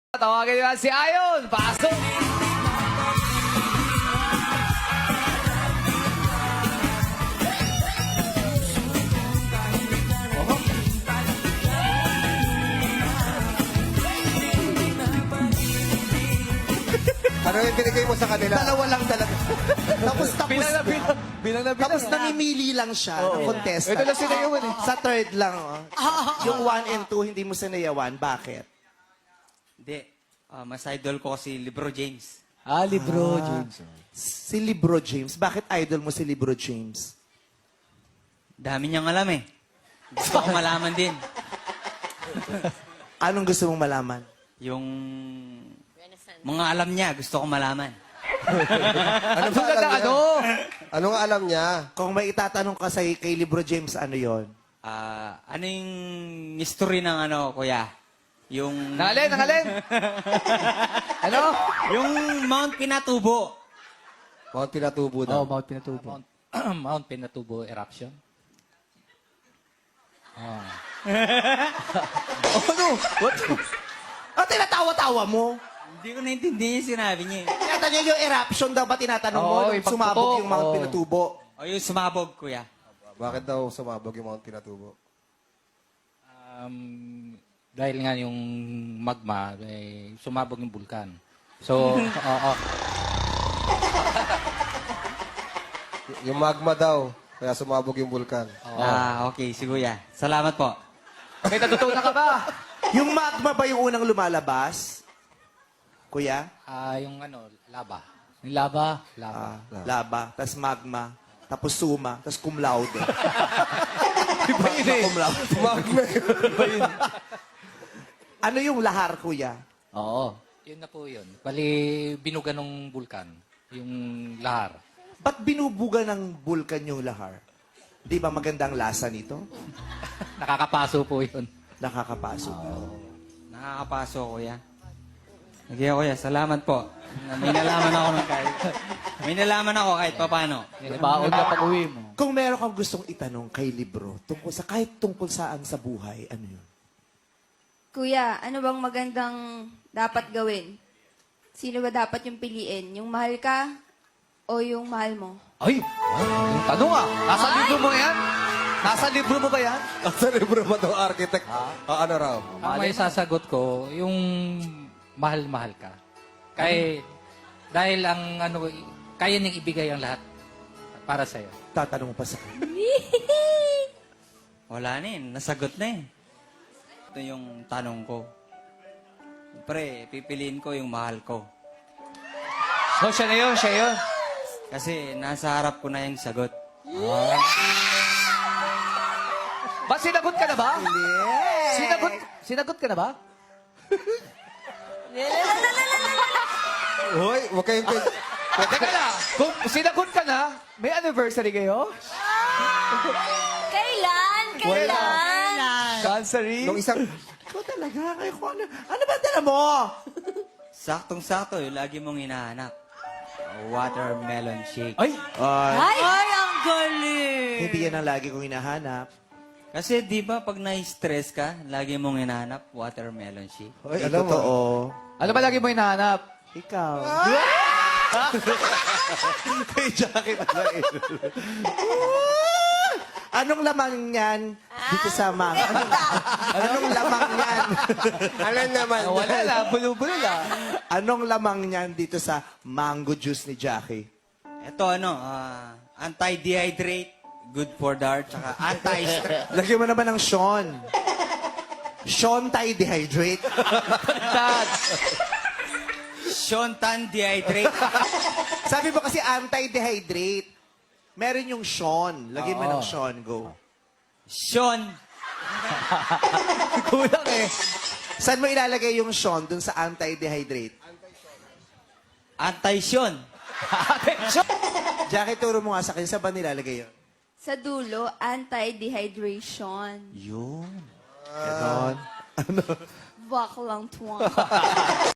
Tawagin nyo si Ayon. Pasok! Ano yung binigay mo sa kanila? Dalawa lang talaga. Tapos Bilang na. Tapos namimili lang siya ng contestant. Ito lang sinayawan eh. Sa third lang. Yung 1 and 2, hindi mo sinayawan. Bakit? Hindi. Mas idol ko si Libro James. Libro, James. Si Libro James. Bakit idol mo si Libro James? Dami niyang alam eh. Gusto ko malaman din. Anong gusto mong malaman? Yung mga alam niya, gusto ko malaman. Ano ba alam niya? Ano? Ano nga alam niya? Kung may itatanong ka kay Libro James, ano yon? Ano yung history ng kuya? Yung... Nangalin. Ano? Yung Mount Pinatubo. Mount Pinatubo daw. Mount Pinatubo. Mount Pinatubo eruption. Ano? What? Tinatawa-tawa mo. Hindi ko naintindihan yung sinabi niya eh. Tinatanong yung eruption daw ba tinatanong mo? Oo, Nung yung pagputok. sumabog yung Mount Oo. Pinatubo. O yung sumabog, kuya. Bakit daw sumabog yung Mount Pinatubo? Dahil nga yung magma, sumabog yung bulkan. So, oo. Yung magma daw, kaya sumabog yung bulkan. Okay, si kuya. Salamat po. May natutunan ka ba? Yung magma ba yung unang lumalabas? Kuya? Yung lava. Yung lava. Laba, tas magma, tapos suma, tas cum laude. Iba yun eh. Cum laude. Magma yun. Ano yung lahar, kuya? Oo. Yun na po yun. Bali, binuga ng bulkan. Yung lahar. Ba't binubuga ng bulkan yung lahar? Di ba magandang lasa nito? Nakakapaso po yun. Nakakapasok. Nakakapaso, kuya. Sige, kuya. Salamat po. May nalaman ako ng kahit. May nalaman ako kahit papano. Baon ka pag uwi mo. Kung meron kang gustong itanong kay Libro, kahit tungkol saan sa buhay, ano yun? Kuya, ano bang magandang dapat gawin? Sino ba dapat yung piliin? Yung mahal ka o yung mahal mo? Ay! Yung tanong ah. Nasa libro mo yan? Nasa libro mo ba yan? Sa libro ba ito, architect? Ano raw? Ang may sasagot ko, yung mahal-mahal ka. Dahil ang kaya niyang ibigay ang lahat para sa'yo. Tatanong mo pa sa akin. Wala na eh. Nasagot na eh. Ito yung tanong ko. Siyempre, pipiliin ko yung mahal ko. So, siya na yun. Kasi nasa harap ko na yung sagot. Ba, sinagot ka na ba? Sinagot ka na ba? Hoy, huwag kayong... Teka na. Kung sinagot ka na, may anniversary kayo? Kailan? Cancery? Nung isang... Ikaw talaga, kayo ko ano ba dala mo? Saktong-sakto, yung lagi mong hinahanap. Watermelon shake. Ay! Ay, ang galing! Hindi yan ang lagi kong hinahanap. Kasi di ba pag na-stress ka, lagi mong hinahanap watermelon shake. Hoy, Ay, alam mo. totoo. Ano ba lagi mo hinahanap? Ikaw. Kay Jackie na eh. Anong lamang niyan dito sa mga... Anong lamang niyan? Alam naman. Wala na. Bulo-bulo lang. Anong lamang niyan dito sa mango juice ni Jackie? Ito anti-dehydrate, good for the heart, tsaka anti-stress. Lagyan mo naman ng Sean. Sean tayo dehydrate. Dad. Shontan dehydrate. Sabi mo kasi anti-dehydrate. Meron yung Sean. Lagyan mo ng Sean. Go. Sean. Kulang eh. Saan mo ilalagay yung Sean dun sa anti-dehydrate? Anti-Sean. Jackie, turo mo nga sa akin. Saan ba nilalagay yun? Sa dulo, anti-dehydration. Yun. Ganon. Baklang tuwang.